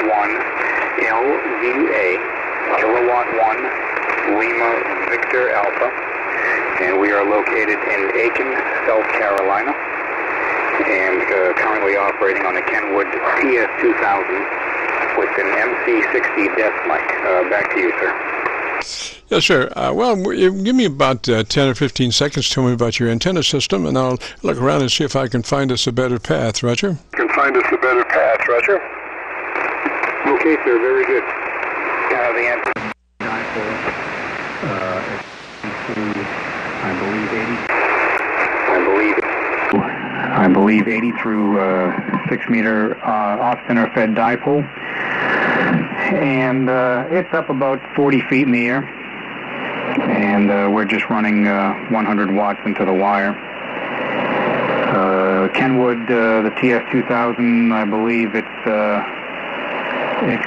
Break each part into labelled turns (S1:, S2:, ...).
S1: Qso-Vlog, Kilowatt 1, Lima Victor Alpha, and we are located in Aiken, South Carolina, and currently operating on the Kenwood TS-2000 with an MC60 desk mic. Back to you, sir.
S2: Yes, sir. Well, give me about 10 or 15 seconds. Tell me about your antenna system, and I'll look around and see if I can find us a better path. Roger?
S1: Can find us a better path. Roger? Okay, sir. Very good. The antenna dipole, I believe 80 through 6 meter off-center fed dipole, and it's up about 40 feet in the air, and we're just running 100 watts into the wire. Kenwood, the TS-2000, I believe it's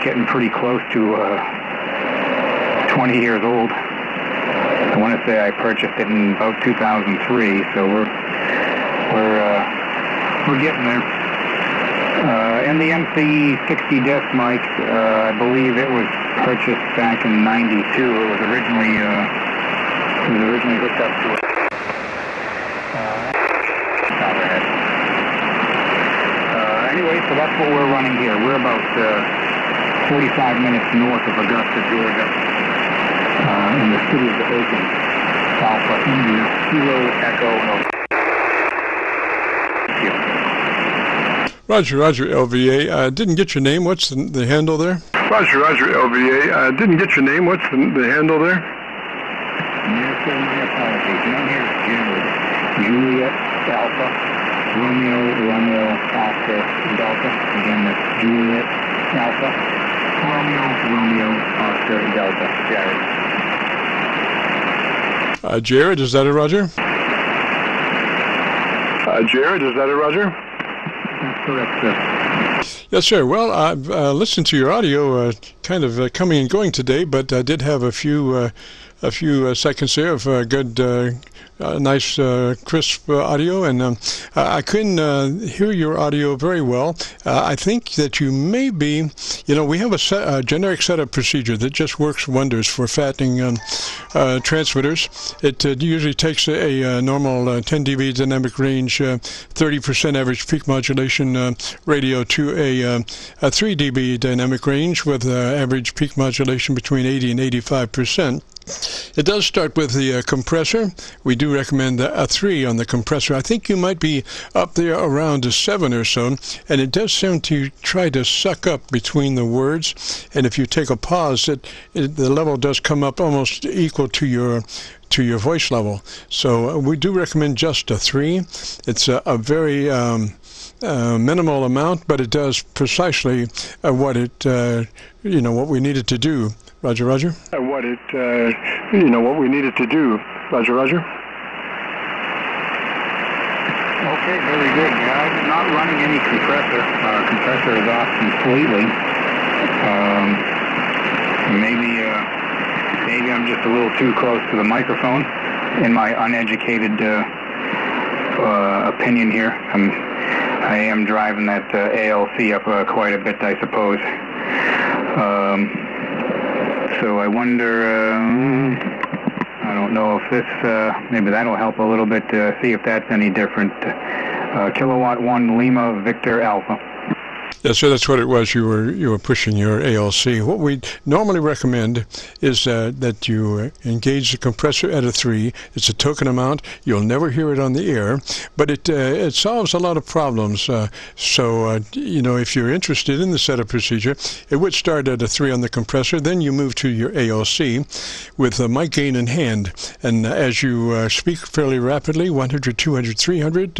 S1: getting pretty close to 20 years old. I want to say I purchased it in about 2003, so we're getting there. And the MC60 desk mic, I believe it was purchased back in '92. It was originally hooked up to it. Anyway, so that's what we're running here. We're about 45 minutes north of Augusta, Georgia, in the city of Aiken, Alpha India, Kilo Echo.
S2: Roger, LVA. Didn't get your name. What's the handle there?
S1: Roger, LVA. Didn't get your name. What's the handle there?
S3: Yes, sir, my apologies. No, here's Jared. Juliet Alpha, Romeo Oscar Delta. Again, that's Juliet Alpha, Romeo Oscar Delta. Jared.
S2: Jared, is that a Roger?
S1: Jared, is that a Roger?
S3: That's correct, sir.
S2: Yes, sir. Well, I've listened to your audio kind of coming and going today, but I did have a few seconds there of good, nice, crisp audio, and I couldn't hear your audio very well. I think that you may be, we have a generic setup procedure that just works wonders for fattening transmitters. It usually takes a normal 10 dB dynamic range, 30% average peak modulation radio to a 3 dB dynamic range with average peak modulation between 80 and 85%. It does start with the compressor. We do recommend a 3 on the compressor. I think you might be up there around a 7 or so, and it does seem to try to suck up between the words, and if you take a pause, the level does come up almost equal to your voice level. So we do recommend just a 3. It's a very minimal amount, but it does precisely what what we needed to do. Roger.
S1: What we needed to do. Roger.
S3: Okay, very good. Yeah, I'm not running any compressor. Compressor is off completely. Maybe I'm just a little too close to the microphone, in my uneducated opinion here. I am driving that ALC up quite a bit, I suppose. So I wonder, I don't know if this, maybe that'll help a little bit to see if that's any different. Kilowatt 1 Lima Victor Alpha.
S2: Yes, sir, that's what it was. You were pushing your ALC. What we normally recommend is that you engage the compressor at a 3. It's a token amount. You'll never hear it on the air, but it solves a lot of problems. So if you're interested in the setup procedure, it would start at a 3 on the compressor. Then you move to your ALC with the mic gain in hand. And as you speak fairly rapidly, 100, 200, 300,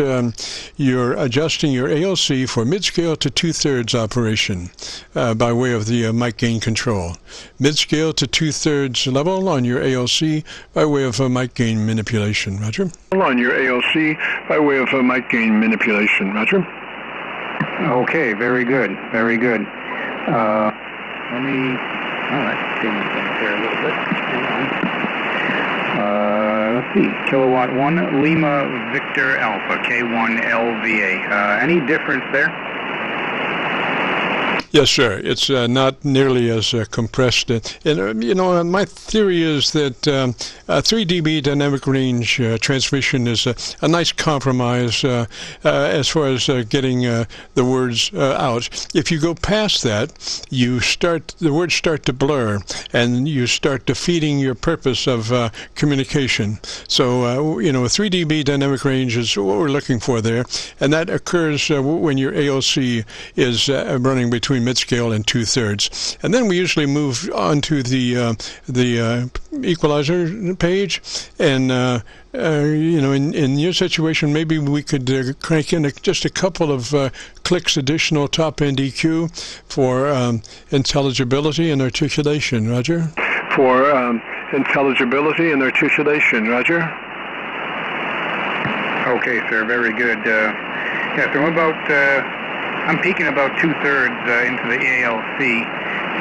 S2: you're adjusting your ALC for mid-scale to 2/3 operation by way of the mic gain control. Mid-scale to 2/3 level on your ALC by way of mic gain manipulation. Roger?
S1: On your ALC by way of mic gain manipulation. Roger?
S3: Okay, very good. Let me... All right, change things here a little bit. Let's see. Kilowatt 1 Lima Victor Alpha, K1LVA. Any difference there?
S2: Yes, sir. It's not nearly as compressed. And my theory is that 3 dB dynamic range transmission is a nice compromise as far as getting the words out. If you go past that, the words start to blur, and you start defeating your purpose of communication. So, 3 dB dynamic range is what we're looking for there, and that occurs when your AOC is running between mid-scale and 2/3. And then we usually move on to the equalizer page, and in your situation, maybe we could crank in just a couple of clicks additional top-end EQ for intelligibility and articulation. Roger?
S4: For intelligibility and articulation. Roger?
S3: Okay, sir. Very good. Yeah, so I'm peaking about 2/3 into the ALC.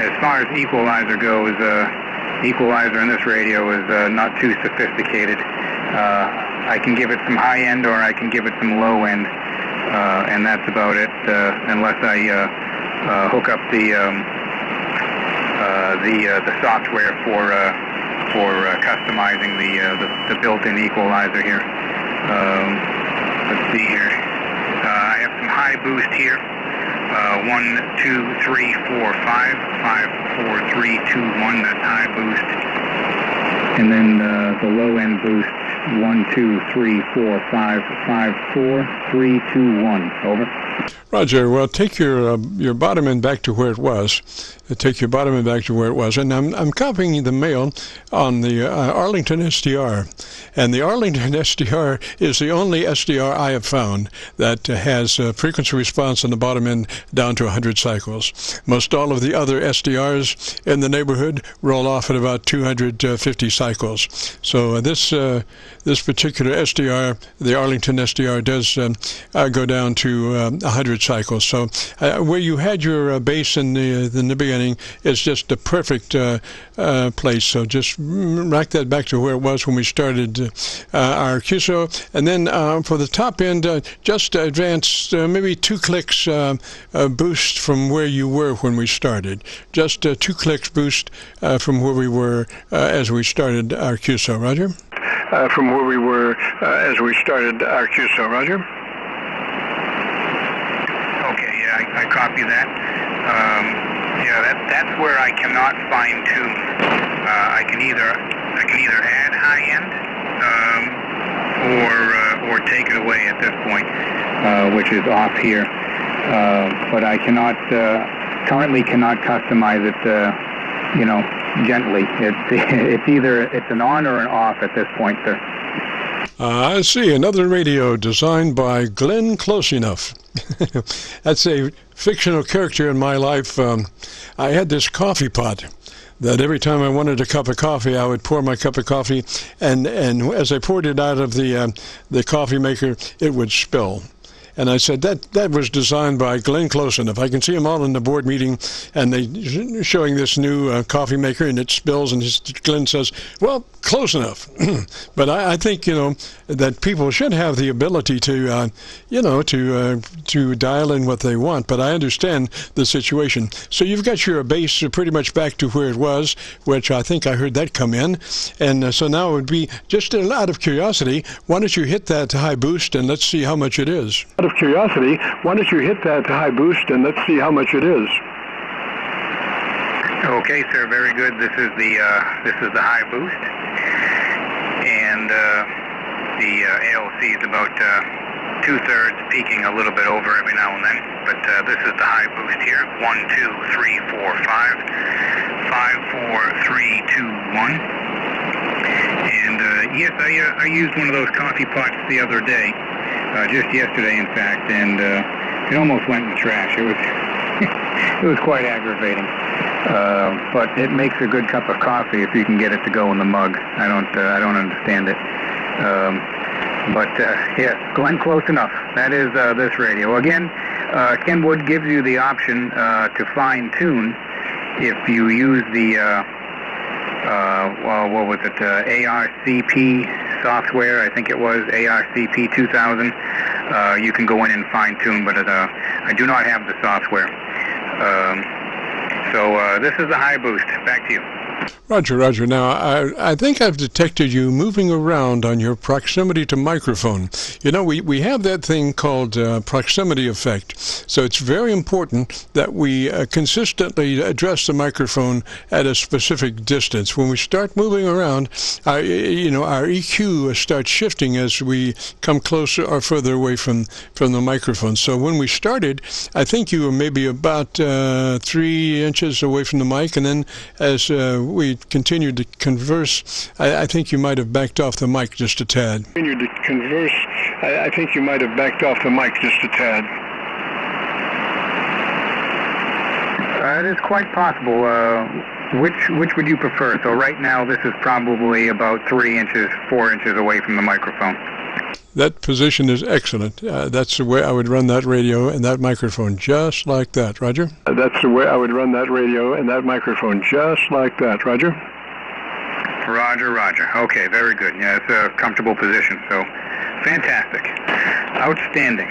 S3: As far as equalizer goes, equalizer in this radio is not too sophisticated. I can give it some high end, or I can give it some low end, and that's about it. Unless I hook up the software for customizing the built-in equalizer here. Let's see here. I have some high boost here. 1, 2, 3, 4, 5, 5, 4, 3, 2, 1. That's high boost. And then the low end boost. 1, 2, 3, 4, 5, 5, 4, 3, 2, 1. Over.
S2: Roger. Well, take your bottom end back to where it was. Take your bottom end back to where it was. And I'm copying the mail on the Arlington SDR. And the Arlington SDR is the only SDR I have found that has frequency response on the bottom end down to 100 cycles. Most all of the other SDRs in the neighborhood roll off at about 250 cycles. So this particular SDR, the Arlington SDR, does go down to 100 cycles. So where you had your base in the beginning is just a perfect place. So just rack that back to where it was when we started our QSO. And then for the top end, just advance maybe 2 clicks boost from where you were when we started. Just 2 clicks boost from where we were as we started our QSO. Roger?
S4: From where we were as we started our QSO. Roger?
S3: Okay, yeah, I copy that. That's where I cannot fine tune. I can either add high end or take it away at this point, which is off here. But I currently cannot customize it. Gently. It's an on or an off at this point, sir.
S2: I see. Another radio designed by Glenn Close Enough. That's a fictional character in my life. I had this coffee pot that every time I wanted a cup of coffee, I would pour my cup of coffee, and as I poured it out of the coffee maker, it would spill. And I said, that was designed by Glenn Close Enough. I can see them all in the board meeting, and they showing this new coffee maker, and it spills, and Glenn says, well, close enough. But I think, that people should have the ability to, to dial in what they want. But I understand the situation. So you've got your base pretty much back to where it was, which I think I heard that come in. And so now it would be, just out of curiosity, why don't you hit that high boost, and let's see how much it is.
S4: Out of curiosity, why don't you hit that high boost, and let's see how much it is.
S3: Okay, sir. Very good. This is the high boost, and the ALC is about 2/3, peaking a little bit over every now and then. But this is the high boost here. 1, 2, 3, 4, 5, 5, 4, 3, 2, 1. And yes, I used one of those coffee pots the other day, just yesterday, in fact, and it almost went in the trash. It was it was quite aggravating. But it makes a good cup of coffee if you can get it to go in the mug. I don't understand it. But yes, Glenn Close Enough. That is this radio. Again, Kenwood gives you the option to fine tune if you use the what was it? ARCP software. I think it was ARCP 2000. You can go in and fine tune, but I do not have the software. So this is the high boost. Back to you.
S2: Roger, Roger. Now, I think I've detected you moving around on your proximity to microphone. You know, we have that thing called proximity effect. So it's very important that we consistently address the microphone at a specific distance. When we start moving around, our EQ starts shifting as we come closer or further away from the microphone. So when we started, I think you were maybe about 3 inches away from the mic, and then as we continued to converse, I think you might have backed off the mic just a tad.
S4: Continued to converse, I think you might have backed off the mic just a tad.
S3: It is quite possible. Which would you prefer? So right now this is probably about 3 inches, 4 inches away from the microphone.
S2: That position is excellent. That's the way I would run that radio and that microphone, just like that. Roger?
S4: That's the way I would run that radio and that microphone, just like that. Roger?
S3: Roger, roger. Okay, very good. Yeah, it's a comfortable position, so fantastic. Outstanding.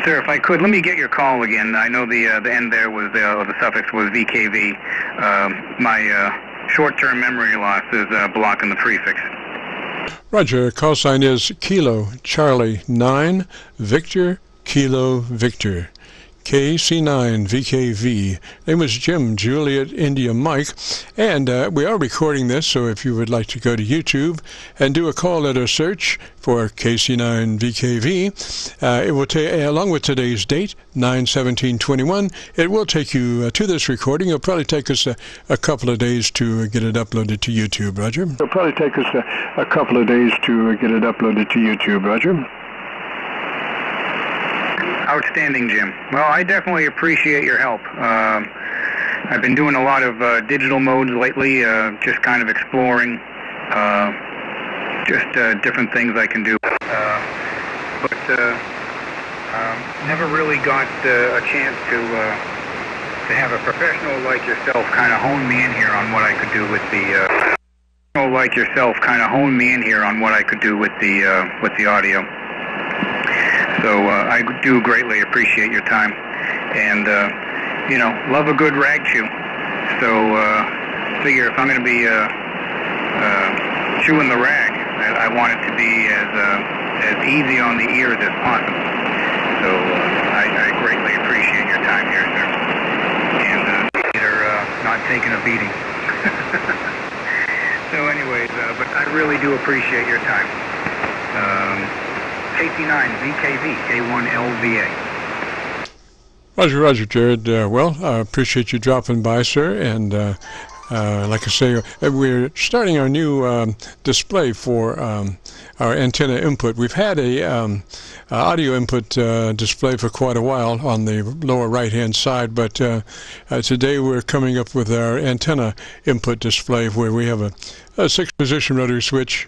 S3: Sir, if I could, let me get your call again. I know the end there was, the suffix was VKV. My short-term memory loss is blocking the prefix.
S2: Roger, call sign is Kilo Charlie 9 Victor Kilo Victor KC9VKV. Name is Jim Juliet India Mike, and we are recording this, so if you would like to go to YouTube and do a call letter search for KC9VKV, it will take, along with today's date, 9/17/21, it will take you to this recording. It'll probably take us a couple of days to get it uploaded to YouTube. Roger?
S4: It'll probably take us a couple of days to get it uploaded to YouTube. Roger?
S3: Outstanding, Jim. Well, I definitely appreciate your help. I've been doing a lot of digital modes lately, just kind of exploring different things I can do. But never really got a chance to have a professional like yourself kind of hone me in here on what I could do with the audio. So I do greatly appreciate your time, and love a good rag chew. So figure if I'm going to be chewing the rag, I want it to be as easy on the ears as possible. So I greatly appreciate your time here, sir, and you're not taking a beating. So anyways, but I really do appreciate your time. KC9VKV, K1LVA.
S2: Roger, Roger, Jared. Well, I appreciate you dropping by, sir. And like I say, we're starting our new display for our antenna input. We've had a audio input display for quite a while on the lower right-hand side, but today we're coming up with our antenna input display where we have a 6-position rotary switch,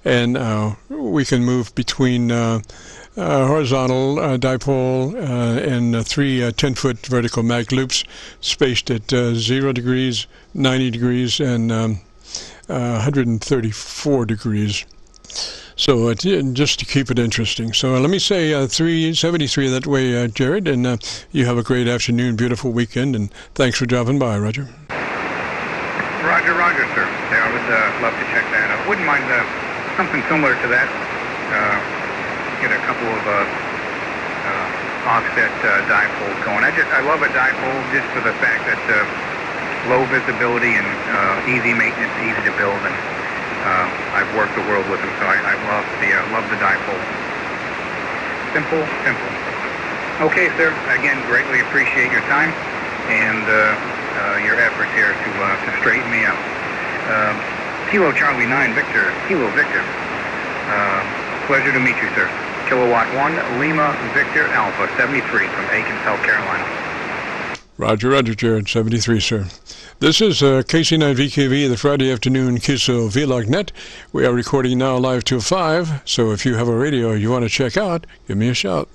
S2: and we can move between horizontal dipole and 3 10-foot vertical mag loops spaced at 0 degrees, 90 degrees, and 134 degrees. So just to keep it interesting. So let me say 373 that way, Jared, and you have a great afternoon, beautiful weekend, and thanks for dropping by, Roger.
S3: Roger, roger, sir. Yeah, I would love to check that out. Wouldn't mind something similar to that. Get a couple of offset dipoles going. I love a dipole just for the fact that low visibility and easy maintenance, easy to build, and I've worked the world with them, so I love the dipole. Simple, simple. Okay, sir. Again, greatly appreciate your time and your efforts here to straighten me out. Kilo Charlie 9 Victor, Kilo Victor. Pleasure to meet you, sir. Kilowatt 1 Lima Victor Alpha 73 from Aiken, South Carolina.
S2: Roger, roger, Jared, 73, sir. This is KC9VKV, the Friday afternoon Qso-Vlog net. We are recording now live till 5, so if you have a radio you want to check out, give me a shout.